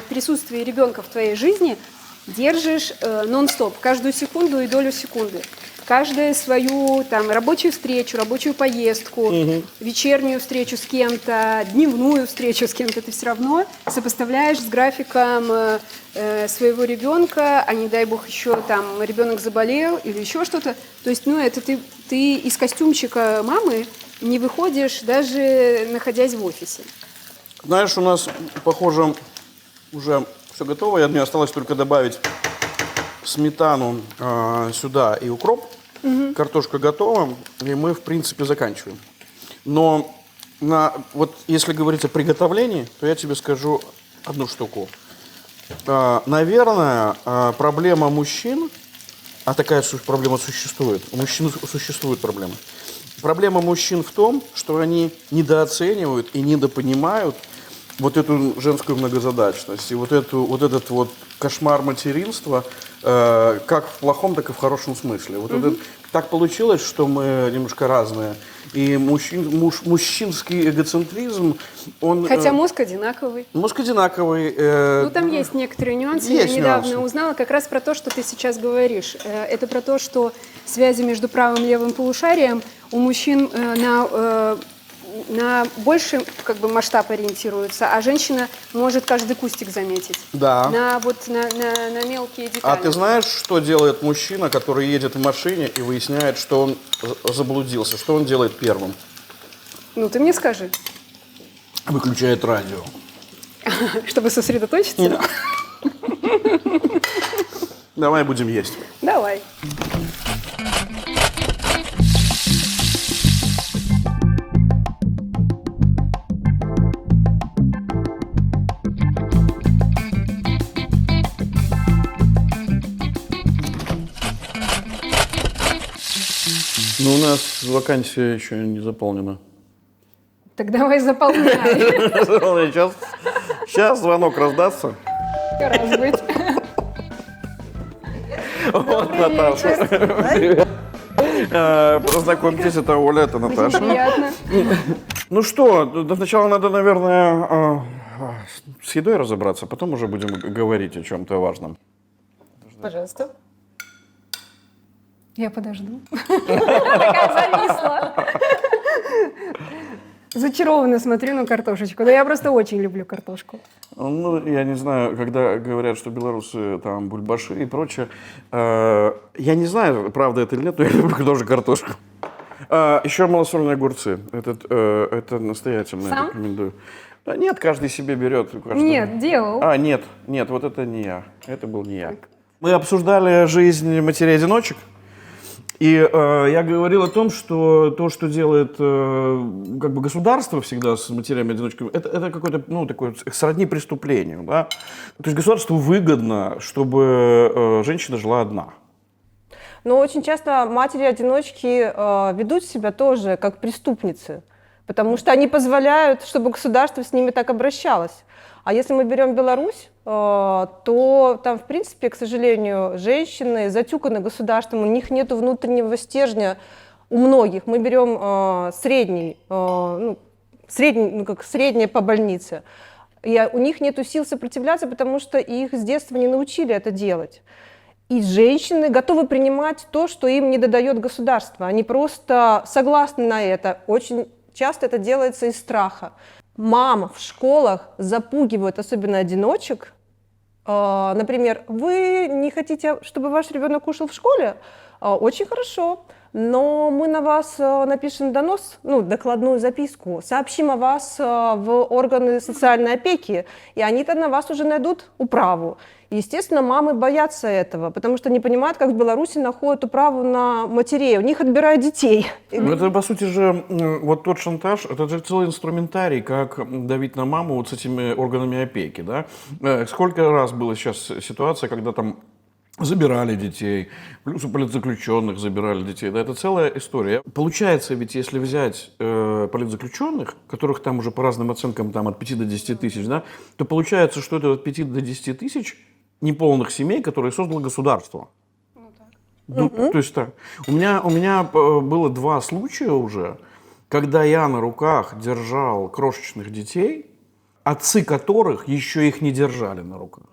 Speaker 2: присутствии ребенка в твоей жизни держишь нон-стоп, каждую секунду и долю секунды. Каждую свою там, рабочую встречу, рабочую поездку, вечернюю встречу с кем-то, дневную встречу с кем-то, ты все равно сопоставляешь с графиком своего ребенка, а не дай бог еще там ребенок заболел или еще что-то. То есть, ну, это ты из костюмчика мамы не выходишь, даже находясь в офисе.
Speaker 1: Знаешь, у нас, похоже, уже все готово. Мне осталось только добавить сметану сюда и укроп. Картошка готова, и мы, в принципе, заканчиваем. Но вот если говорить о приготовлении, то я тебе скажу одну штуку. Наверное, проблема мужчин, а такая проблема существует, у мужчин существует проблема. Проблема мужчин в том, что они недооценивают и недопонимают вот эту женскую многозадачность и вот этот вот кошмар материнства, как в плохом, так и в хорошем смысле. Вот это, так получилось, что мы немножко разные. И мужчинский эгоцентризм, он...
Speaker 2: Хотя мозг одинаковый.
Speaker 1: Мозг одинаковый.
Speaker 2: Ну, там есть некоторые нюансы.
Speaker 1: Есть
Speaker 2: Я недавно
Speaker 1: нюансы.
Speaker 2: узнала как раз про то, что ты сейчас говоришь. Это про то, что связи между правым и левым полушарием у мужчин на больший как бы, масштаб ориентируются, а женщина может каждый кустик заметить.
Speaker 1: Да.
Speaker 2: На мелкие детали.
Speaker 1: А ты знаешь, что делает мужчина, который едет в машине и выясняет, что он заблудился? Что он делает первым?
Speaker 2: Ну, ты мне скажи,
Speaker 1: Выключает радио.
Speaker 2: чтобы сосредоточиться.
Speaker 1: Давай будем есть.
Speaker 2: Давай.
Speaker 1: Ну, у нас вакансия еще не заполнена.
Speaker 2: Так давай заполняй.
Speaker 1: Сейчас звонок раздастся.
Speaker 2: Раз быть.
Speaker 1: Вот, Наташа.
Speaker 4: Привет.
Speaker 1: Познакомьтесь, это Оля, это
Speaker 2: Очень
Speaker 1: Наташа.
Speaker 2: приятно.
Speaker 1: Ну что, сначала надо, наверное, с едой разобраться, потом уже будем говорить о чем-то важном.
Speaker 3: Пожалуйста.
Speaker 2: Я подожду. Такая зависла. Зачарованно смотрю на картошечку. Да я просто очень люблю картошку.
Speaker 1: Ну, я не знаю, когда говорят, что белорусы там бульбаши и прочее, я не знаю, правда это или нет, но я люблю тоже картошку. Еще малосольные огурцы. Это настоятельно
Speaker 2: Сам?
Speaker 1: рекомендую. Да нет, каждый себе берет.
Speaker 2: Нет, делал.
Speaker 1: Нет, вот это не я. Это был не я. Мы обсуждали жизнь матерей-одиночек. И я говорил о том, что то, что делает как бы государство всегда с матерями-одиночками, это какое-то, ну, такое сродни преступлению, да? То есть государству выгодно, чтобы женщина жила одна.
Speaker 4: Но очень часто матери-одиночки ведут себя тоже как преступницы, потому что они позволяют, чтобы государство с ними так обращалось. А если мы берем Беларусь, то там, в принципе, к сожалению, женщины затюканы государством, у них нет внутреннего стержня у многих. Мы берем среднее по больнице. И у них нет сил сопротивляться, потому что их с детства не научили это делать. И женщины готовы принимать то, что им не додает государство. Они просто согласны на это. Очень часто это делается из страха. Мам в школах запугивают, особенно одиночек. Например, вы не хотите, чтобы ваш ребенок кушал в школе? Очень хорошо, но мы на вас напишем донос, докладную записку, сообщим о вас в органы социальной опеки, и они-то на вас уже найдут управу. Естественно, мамы боятся этого, потому что не понимают, как в Беларуси находят управу на матерей, у них отбирают детей.
Speaker 1: Это, по сути же, вот тот шантаж, это же целый инструментарий, как давить на маму вот с этими органами опеки, да? Сколько раз была сейчас ситуация, когда там забирали детей, плюс у политзаключенных забирали детей, да, это целая история. Получается, ведь если взять политзаключенных, которых там уже по разным оценкам там от 5 до 10 тысяч, да, то получается, что это от 5 до 10 тысяч неполных семей, которые создало государство. То есть так. У меня было 2 случая уже, когда я на руках держал крошечных детей, отцы которых еще их не держали на руках.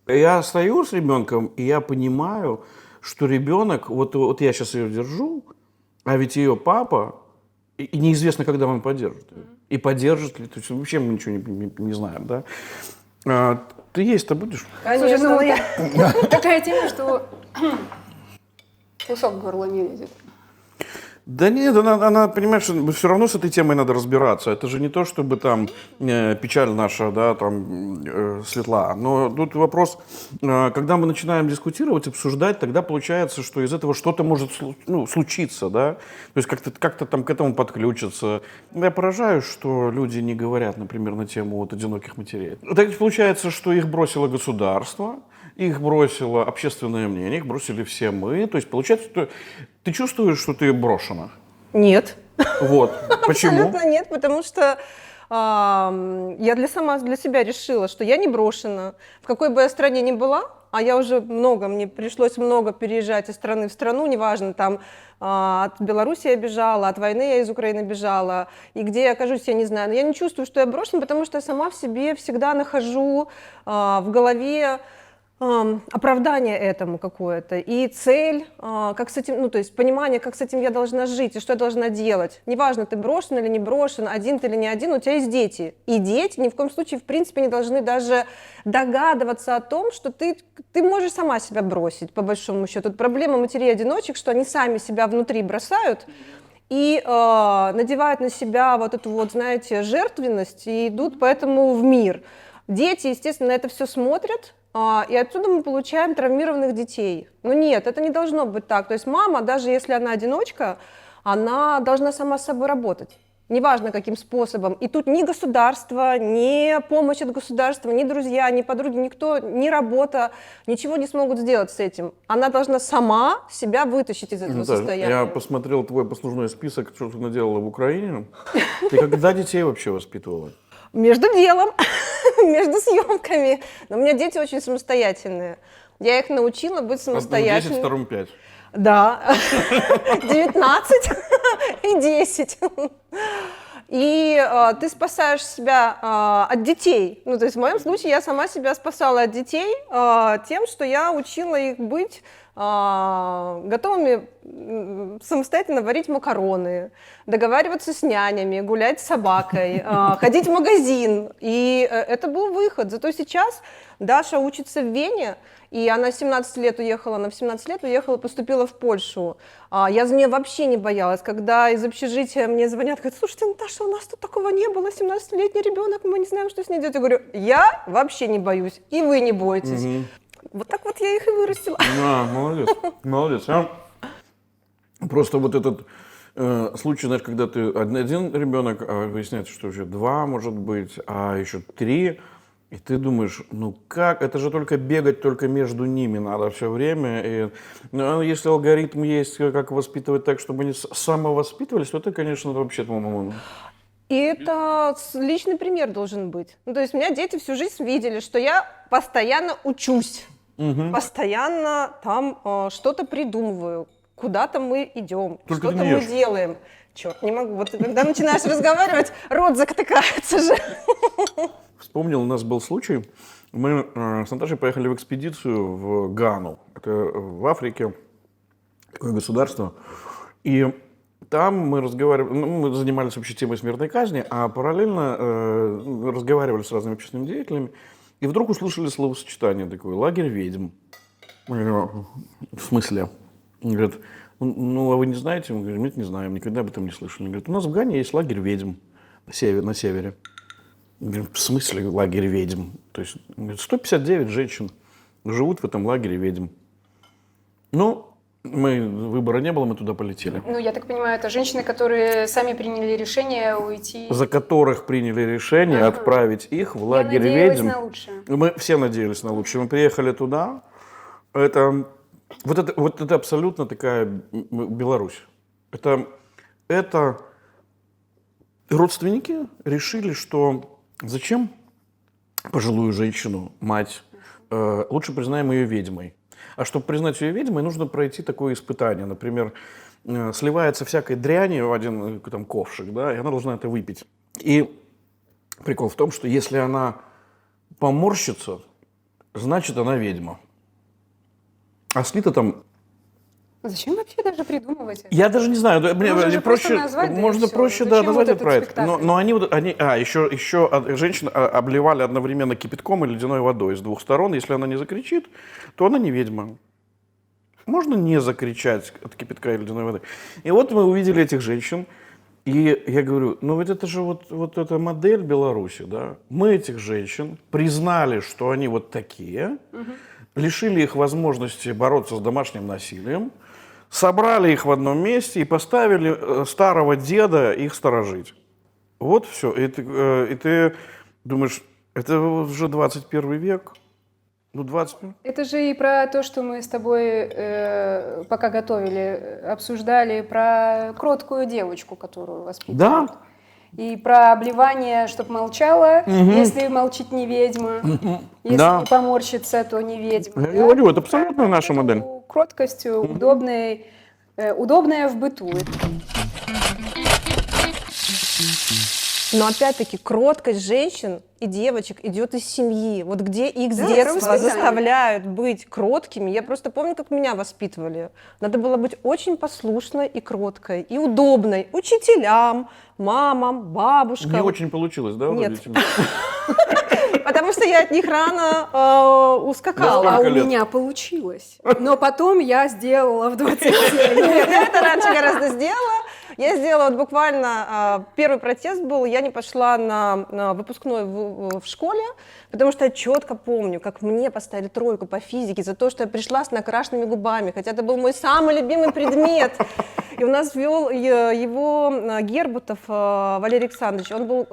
Speaker 1: Я стою с ребенком, и я понимаю, что ребенок, вот я сейчас ее держу, а ведь ее папа, и неизвестно, когда он поддержит ее. И поддержит ли, то есть вообще мы ничего не знаем, да. Ты есть-то будешь?
Speaker 2: Слушай, такая тема, что кусок в горло не лезет.
Speaker 1: Да нет, она, понимаешь, все равно с этой темой надо разбираться. Это же не то, чтобы там печаль наша, да, там светла. Но тут вопрос, когда мы начинаем дискутировать, обсуждать, тогда получается, что из этого что-то может случиться, да. То есть как-то там к этому подключиться. Я поражаюсь, что люди не говорят, например, на тему вот одиноких матерей. Так получается, что их бросило государство, их бросило общественное мнение, их бросили все мы. То есть получается, что ты чувствуешь, что ты брошена?
Speaker 4: Нет.
Speaker 1: Вот. Почему?
Speaker 4: Абсолютно нет, потому что я сама для себя решила, что я не брошена. В какой бы я стране ни была, а я уже мне пришлось много переезжать из страны в страну, неважно, там от Беларуси я бежала, от войны я из Украины бежала, и где я окажусь, я не знаю. Но я не чувствую, что я брошена, потому что я сама в себе всегда нахожу в голове оправдание этому какое-то, и цель, как с этим, то есть понимание, как с этим я должна жить, и что я должна делать. Неважно, ты брошен или не брошен, один ты или не один, у тебя есть дети. И дети ни в коем случае, в принципе, не должны даже догадываться о том, что ты можешь сама себя бросить, по большому счету. Тут проблема матерей-одиночек, что они сами себя внутри бросают, и надевают на себя вот эту вот, знаете, жертвенность, и идут поэтому в мир. Дети, естественно, на это все смотрят, и отсюда мы получаем травмированных детей. Но нет, это не должно быть так. То есть мама, даже если она одиночка, она должна сама с собой работать. Неважно, каким способом. И тут ни государство, ни помощь от государства, ни друзья, ни подруги, никто, ни работа, ничего не смогут сделать с этим. Она должна сама себя вытащить из этого состояния.
Speaker 1: Я посмотрел твой послужной список, что ты наделала в Украине. Ты когда детей вообще воспитывала?
Speaker 4: Между делом, между съемками. Но у меня дети очень самостоятельные. Я их научила быть
Speaker 1: Одному 10,
Speaker 4: самостоятельными.
Speaker 1: второму 5.
Speaker 4: Да, 19 и 10. И ты спасаешь себя от детей. Ну, то есть в моем случае я сама себя спасала от детей тем, что я учила их быть готовыми самостоятельно варить макароны, договариваться с нянями, гулять с собакой, ходить в магазин. И это был выход. Зато сейчас Даша учится в Вене, и она 17 лет уехала, она в 17 лет уехала, поступила в Польшу. Я за нее вообще не боялась. Когда из общежития мне звонят, говорят: слушайте, Наташа, у нас тут такого не было, 17-летний ребенок, мы не знаем, что с ней делать. Я говорю: я вообще не боюсь, и вы не бойтесь. Вот так вот я их и вырастила.
Speaker 1: Да, молодец, молодец. Просто вот этот случай, знаешь, когда ты один ребенок, а выясняется, что уже 2, может быть, а еще 3, и ты думаешь, ну как, это же только бегать только между ними надо все время. И, ну, если алгоритм есть, как воспитывать так, чтобы они самовоспитывались, то это, конечно, вообще, по-моему...
Speaker 4: И это личный пример должен быть. Ну, то есть у меня дети всю жизнь видели, что я постоянно учусь, постоянно там что-то придумываю, куда-то мы идем,
Speaker 1: Только
Speaker 4: что-то
Speaker 1: ты не
Speaker 4: мы
Speaker 1: ешь.
Speaker 4: делаем. Черт, не могу. Вот когда начинаешь разговаривать, рот затыкается же.
Speaker 1: Вспомнил, у нас был случай, мы с Наташей поехали в экспедицию в Гану, это в Африке, такое государство, и там мы разговаривали, ну, мы занимались вообще темой смертной казни, а параллельно разговаривали с разными общественными деятелями, и вдруг услышали словосочетание такое: лагерь ведьм. Мы говорим: в смысле? Он говорит: ну, а вы не знаете? Мы говорим: нет, не знаем, никогда об этом не слышали. Он говорит: у нас в Гане есть лагерь ведьм на севере. Мы говорим: в смысле лагерь ведьм? То есть 159 женщин живут в этом лагере ведьм. Ну, выбора не было, мы туда полетели.
Speaker 2: Ну, я так понимаю, это женщины, которые сами приняли решение уйти.
Speaker 1: За которых приняли решение отправить их в лагерь
Speaker 2: Я надеялась
Speaker 1: ведьм.
Speaker 2: на лучшее.
Speaker 1: Мы все надеялись на лучшее. Мы приехали туда. Вот это абсолютно такая Беларусь. Это родственники решили, что зачем пожилую женщину, мать, лучше признаем ее ведьмой. А чтобы признать ее ведьмой, нужно пройти такое испытание. Например, сливается всякой дряни в один там ковшик, да, и она должна это выпить. И прикол в том, что если она поморщится, значит, она ведьма. А слито там...
Speaker 2: Зачем вообще даже придумывать это?
Speaker 1: Я даже не знаю,
Speaker 2: Можно же
Speaker 1: проще,
Speaker 2: просто назвать, да и
Speaker 1: можно
Speaker 2: всё.
Speaker 1: проще, да,
Speaker 2: Зачем
Speaker 1: назвать
Speaker 2: вот
Speaker 1: это
Speaker 2: этот
Speaker 1: проект.
Speaker 2: спектакль?
Speaker 1: Но они еще женщин обливали одновременно кипятком и ледяной водой с двух сторон. Если она не закричит, то она не ведьма. Можно не закричать от кипятка и ледяной воды. И вот мы увидели этих женщин, и я говорю: ну ведь это же вот эта модель Беларуси, да? Мы этих женщин признали, что они вот такие, лишили их возможности бороться с домашним насилием, собрали их в одном месте и поставили старого деда их сторожить. Вот все. И ты думаешь, это уже 21 век? Ну, 21.
Speaker 2: Это же и про то, что мы с тобой, пока готовили, обсуждали, про кроткую девочку, которую воспитывают.
Speaker 1: Да.
Speaker 2: И про обливание, чтобы молчала, если молчит не ведьма, если
Speaker 1: Да.
Speaker 2: не поморщится, то не ведьма.
Speaker 1: Я говорю, это абсолютно наша
Speaker 2: Эту
Speaker 1: модель.
Speaker 2: кроткостью, удобная в быту.
Speaker 4: Но опять-таки кроткость женщин и девочек идет из семьи. Вот где их с
Speaker 2: Да,
Speaker 4: детства
Speaker 2: воспитание.
Speaker 4: заставляют быть кроткими. Я просто помню, как меня воспитывали. Надо было быть очень послушной и кроткой, и удобной учителям, мамам, бабушкам.
Speaker 1: Не очень получилось, да? у
Speaker 4: Нет.
Speaker 1: родителей?
Speaker 4: Потому что я от них рано ускакала.
Speaker 2: А
Speaker 1: Сколько
Speaker 2: у
Speaker 1: лет?
Speaker 2: меня получилось. Но потом я сделала в 27.
Speaker 4: Нет, я это раньше гораздо сделала. Я сделала вот буквально первый протест был, я не пошла на выпускной в школе, потому что я четко помню, как мне поставили 3 по физике за то, что я пришла с накрашенными губами, хотя это был мой самый любимый предмет. И у нас вел его Гербутов Валерий Александрович, он был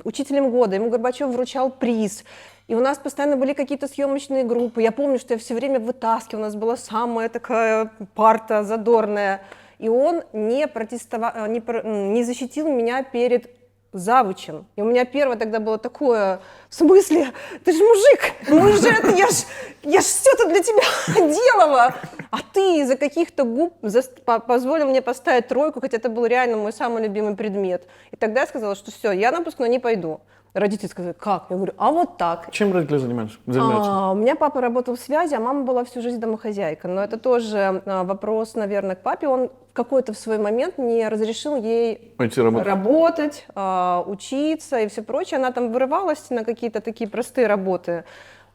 Speaker 4: учителем года, ему Горбачев вручал приз. И у нас постоянно были какие-то съемочные группы. Я помню, что я все время вытаскивала, у нас была самая такая парта задорная. И он не протестовал, не защитил меня перед завучем. И у меня первое тогда было такое: в смысле? Ты же мужик, мы же это, я ж все тут для тебя делала, а ты из-за каких-то губ позволил мне поставить 3, хотя это был реально мой самый любимый предмет. И тогда я сказала, что все, я на выпускной не пойду. Родители сказали, как? Я говорю, а вот так.
Speaker 1: Чем родители занимаются?
Speaker 4: У меня папа работал в связи, а мама была всю жизнь домохозяйка. Но это тоже вопрос, наверное, к папе. Он в какой-то в свой момент не разрешил ей работать, учиться и все прочее. Она там вырывалась на какие-то такие простые работы.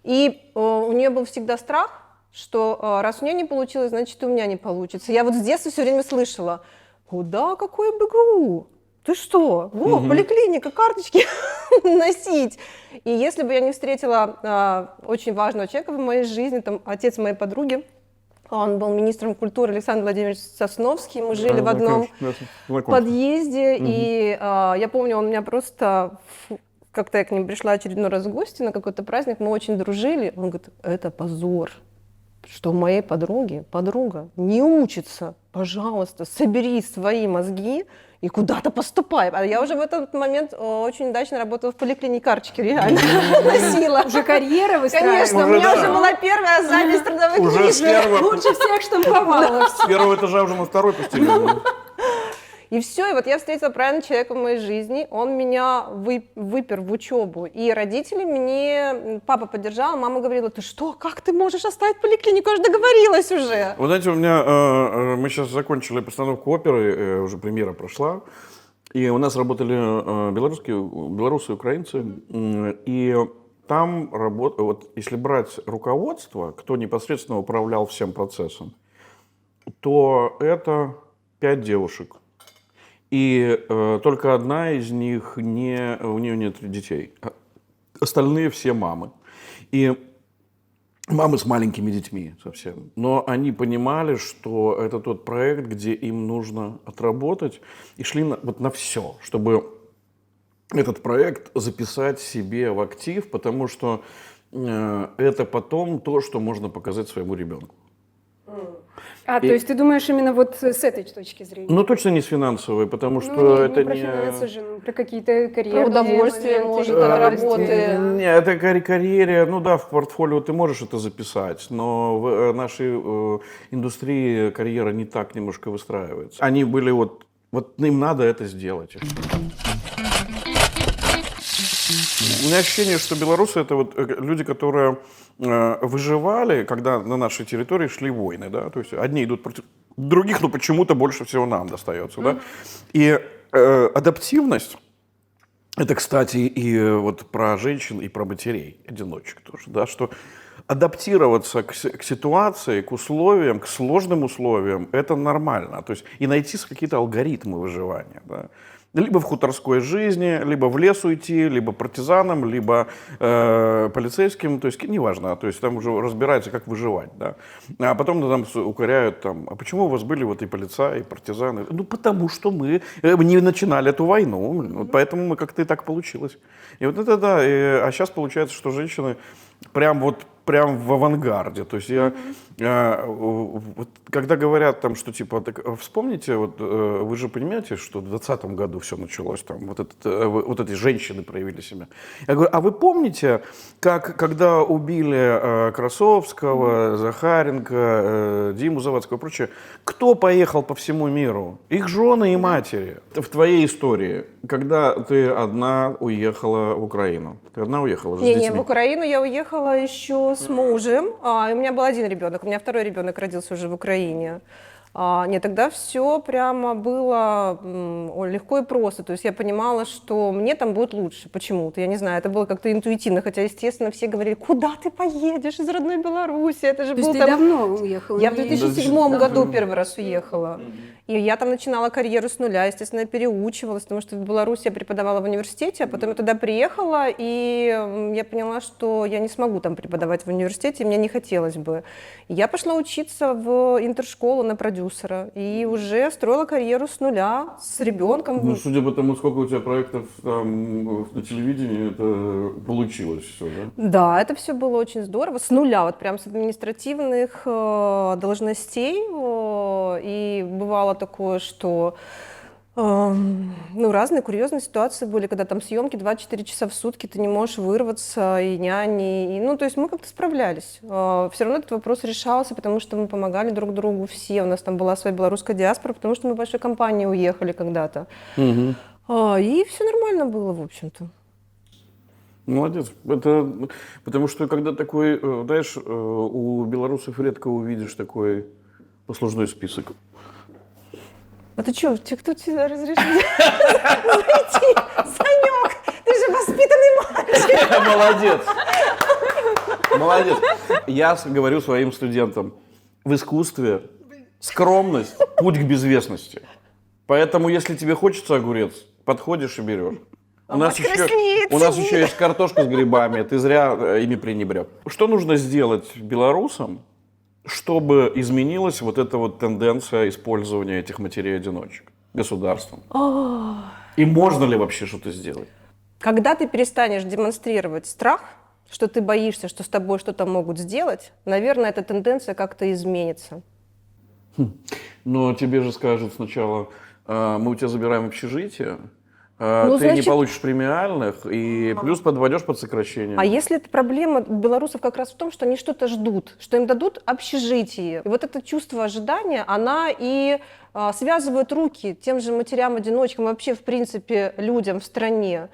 Speaker 4: И у нее был всегда страх, что раз у нее не получилось, значит, и у меня не получится. Я вот с детства все время слышала, куда, какое БГУ? Ты что? Поликлиника, карточки носить. И если бы я не встретила очень важного человека в моей жизни, там, отец моей подруги, он был министром культуры, Александр Владимирович Сосновский, мы жили в одном подъезде, и я помню, он меня просто, как-то я к ним пришла очередной раз в гости на какой-то праздник, мы очень дружили, он говорит, это позор, что у моей подруги подруга не учится, пожалуйста, собери свои мозги и куда-то поступай. А я уже в этот момент очень удачно работала в поликлинике, карточки реально носила.
Speaker 2: Уже карьера выстраивала.
Speaker 4: Конечно, у меня уже была первая запись трудовых книжек.
Speaker 2: Лучше всех штамповала.
Speaker 1: С первого этажа уже на 2-й постелили.
Speaker 4: И все, и вот я встретила правильного человека в моей жизни, он меня выпер в учебу, и родители мне, папа поддержал, мама говорила, ты что, как ты можешь оставить поликлинику, я же договорилась уже.
Speaker 1: Вы знаете, у меня, мы сейчас закончили постановку оперы, уже премьера прошла, и у нас работали белорусы, украинцы, и там, вот, если брать руководство, кто непосредственно управлял всем процессом, то это 5 девушек. И только одна из них, у нее нет детей. Остальные все мамы. И мамы с маленькими детьми совсем. Но они понимали, что это тот проект, где им нужно отработать. И шли на все, чтобы этот проект записать себе в актив, потому что это потом то, что можно показать своему ребенку.
Speaker 2: То есть ты думаешь именно вот с этой точки зрения?
Speaker 1: Ну, точно не с финансовой, потому что это
Speaker 2: не про финансы же, про какие-то карьеры.
Speaker 4: Про удовольствие, может, от работы.
Speaker 1: Нет, это карьере, ну да, в портфолио ты можешь это записать, но в нашей индустрии карьера не так немножко выстраивается. Они были вот им надо это сделать. У меня ощущение, что белорусы это вот люди, которые выживали, когда на нашей территории шли войны, да, то есть одни идут против других, но почему-то больше всего нам достается, да, и адаптивность, это, кстати, и вот про женщин, и про матерей, одиночек тоже, да, что адаптироваться к ситуации, к условиям, к сложным условиям, это нормально, то есть и найти какие-то алгоритмы выживания, да. Либо в хуторской жизни, либо в лес уйти, либо партизаном, либо полицейским, то есть неважно, то есть там уже разбираются, как выживать, да. А потом там укоряют, там, а почему у вас были вот и полицаи, и партизаны? Ну, потому что мы не начинали эту войну, вот поэтому мы как-то и так получилось. И вот это да, а сейчас получается, что женщины прям в авангарде. То есть вот, когда говорят там, что типа, так, вспомните, вот, вы же понимаете, что в 2020 году все началось, там, вот эти женщины проявили себя. Я говорю, а вы помните, когда убили Красовского, Захаренко, Диму Завадского и прочее, кто поехал по всему миру? Их жены и матери. В твоей истории, когда ты одна уехала в Украину, ты одна уехала с детьми?
Speaker 4: Не, в Украину я уехала еще с мужем, и у меня был один ребенок, у меня второй ребенок родился уже в Украине. Нет, тогда все прямо было легко и просто, то есть я понимала, что мне там будет лучше почему-то, я не знаю, это было как-то интуитивно, хотя, естественно, все говорили, куда ты поедешь из родной Беларуси, это же
Speaker 2: То
Speaker 4: был
Speaker 2: есть
Speaker 4: там...
Speaker 2: ты давно уехала?
Speaker 4: Я в 2007 году первый раз уехала. И я там начинала карьеру с нуля, естественно, я переучивалась, потому что в Беларуси я преподавала в университете, а потом я туда приехала, и я поняла, что я не смогу там преподавать в университете, мне не хотелось бы. И я пошла учиться в интершколу на продюсера, и уже строила карьеру с нуля, с ребенком.
Speaker 1: Ну, судя по тому, сколько у тебя проектов там на телевидении, это получилось все, да?
Speaker 4: Да, это все было очень здорово, с нуля, вот прям с административных должностей, и бывало такое, что Ну, разные курьезные ситуации были, когда там съемки 24 часа в сутки, ты не можешь вырваться, и няни, ну, то есть мы как-то справлялись. Все равно этот вопрос решался, потому что мы помогали друг другу все. У нас там была своя белорусская диаспора, потому что мы в большой компании уехали когда-то.
Speaker 1: Мгм.
Speaker 4: И все нормально было, в общем-то.
Speaker 1: Молодец. Это потому что когда такой, знаешь, у белорусов редко увидишь такой послужной список.
Speaker 4: А ты что, кто тебе разрешил зайти? Санек, ты же воспитанный мальчик.
Speaker 1: Молодец. Молодец. Я говорю своим студентам, в искусстве скромность – путь к безвестности. Поэтому, если тебе хочется огурец, подходишь и берешь. У нас еще есть картошка с грибами, ты зря ими пренебрег. Что нужно сделать белорусам, чтобы изменилась вот эта вот тенденция использования этих матерей-одиночек государством? И можно ли вообще что-то сделать?
Speaker 4: Когда ты перестанешь демонстрировать страх, что ты боишься, что с тобой что-то могут сделать, наверное, эта тенденция как-то изменится.
Speaker 1: Но тебе же скажут сначала, мы у тебя забираем общежитие,
Speaker 4: Ну,
Speaker 1: ты не
Speaker 4: значит-
Speaker 1: получишь премиальных, и плюс подводишь под сокращение.
Speaker 4: А если эта проблема белорусов как раз в том, что они что-то ждут, что им дадут общежитие. И вот это чувство ожидания, она и связывает руки тем же матерям-одиночкам, вообще, в принципе, людям в стране.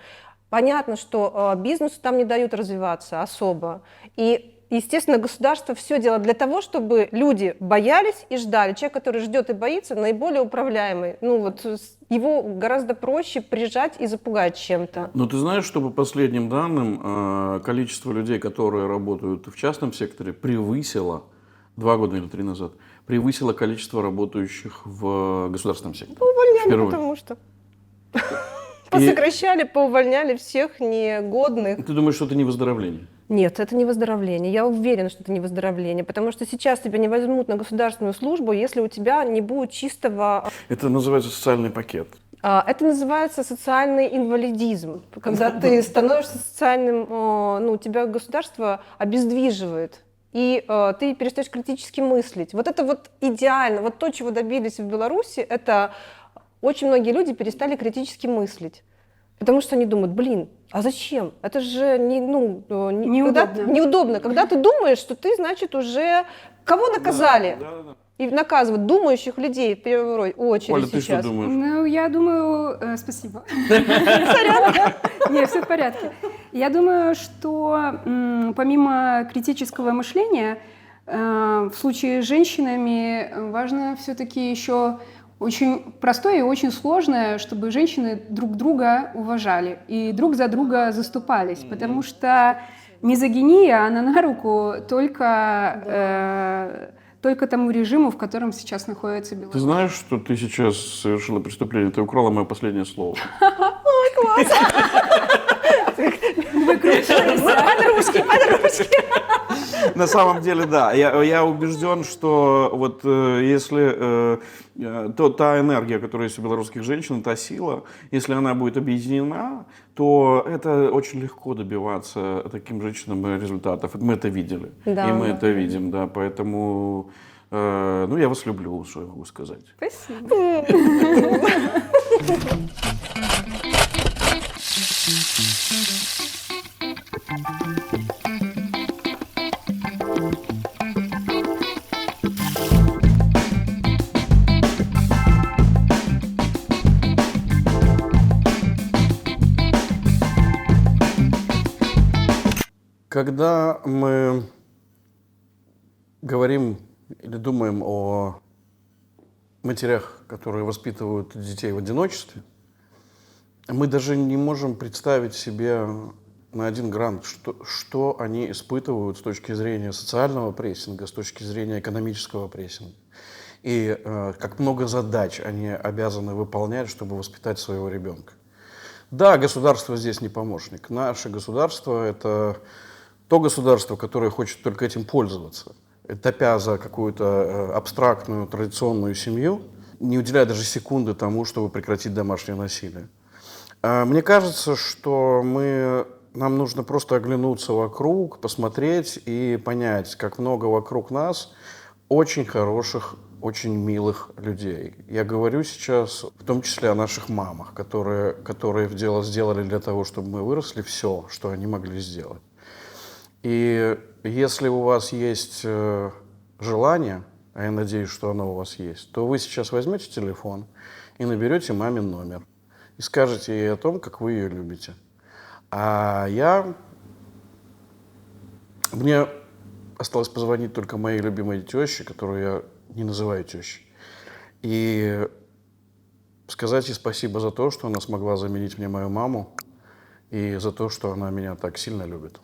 Speaker 4: Понятно, что бизнесу там не дают развиваться особо. И естественно, государство все делает для того, чтобы люди боялись и ждали. Человек, который ждет и боится, наиболее управляемый. Ну вот его гораздо проще прижать и запугать чем-то.
Speaker 1: Но ты знаешь, что по последним данным количество людей, которые работают в частном секторе, превысило 2 года или 3 назад, превысило количество работающих в государственном секторе.
Speaker 4: Увольняли,
Speaker 1: Впервые.
Speaker 4: потому что посокращали, поувольняли всех негодных.
Speaker 1: Ты думаешь, что это не выздоровление?
Speaker 4: Нет, это не выздоровление. Я уверена, что это не выздоровление, потому что сейчас тебя не возьмут на государственную службу, если у тебя не будет чистого...
Speaker 1: Это называется социальный пакет.
Speaker 4: Это называется социальный инвалидизм, когда ты становишься социальным, ну, тебя государство обездвиживает, и ты перестаешь критически мыслить. Вот это вот идеально, вот то, чего добились в Беларуси, это очень многие люди перестали критически мыслить. Потому что они думают, блин, а зачем? Это же неудобно. Когда ты думаешь, что ты, значит, уже кого наказали?
Speaker 1: Да.
Speaker 4: И наказывают думающих людей в первую очередь
Speaker 1: Оля, ты что
Speaker 4: сейчас.
Speaker 1: думаешь?
Speaker 2: Ну, я думаю... Спасибо. Нет, все в порядке. Я думаю, что помимо критического мышления, в случае с женщинами важно все-таки еще очень простое и очень сложное, чтобы женщины друг друга уважали и друг за друга заступались, потому что мизогиния, она на руку только тому режиму, в котором сейчас находится Беларусь.
Speaker 1: Ты знаешь, что ты сейчас совершила преступление? Ты украла мое последнее слово.
Speaker 4: Подружки.
Speaker 1: На самом деле, да. Я убежден, что вот если та энергия, которая есть у белорусских женщин, та сила, если она будет объединена, то это очень легко добиваться таким женщинам результатов. Мы это видели.
Speaker 4: Да.
Speaker 1: И мы это видим, да. Поэтому, я вас люблю, что я могу сказать.
Speaker 2: Спасибо.
Speaker 1: Когда мы говорим или думаем о матерях, которые воспитывают детей в одиночестве, мы даже не можем представить себе на 1 грамм, что они испытывают с точки зрения социального прессинга, с точки зрения экономического прессинга. И как много задач они обязаны выполнять, чтобы воспитать своего ребенка. Да, государство здесь не помощник. Наше государство – это то государство, которое хочет только этим пользоваться, топя за какую-то абстрактную традиционную семью, не уделяя даже секунды тому, чтобы прекратить домашнее насилие. Мне кажется, что нам нужно просто оглянуться вокруг, посмотреть и понять, как много вокруг нас очень хороших, очень милых людей. Я говорю сейчас в том числе о наших мамах, которые сделали для того, чтобы мы выросли все, что они могли сделать. И если у вас есть желание, а я надеюсь, что оно у вас есть, то вы сейчас возьмете телефон и наберете мамин номер и скажете ей о том, как вы ее любите. А мне осталось позвонить только моей любимой теще, которую я не называю тещей, и сказать ей спасибо за то, что она смогла заменить мне мою маму, и за то, что она меня так сильно любит.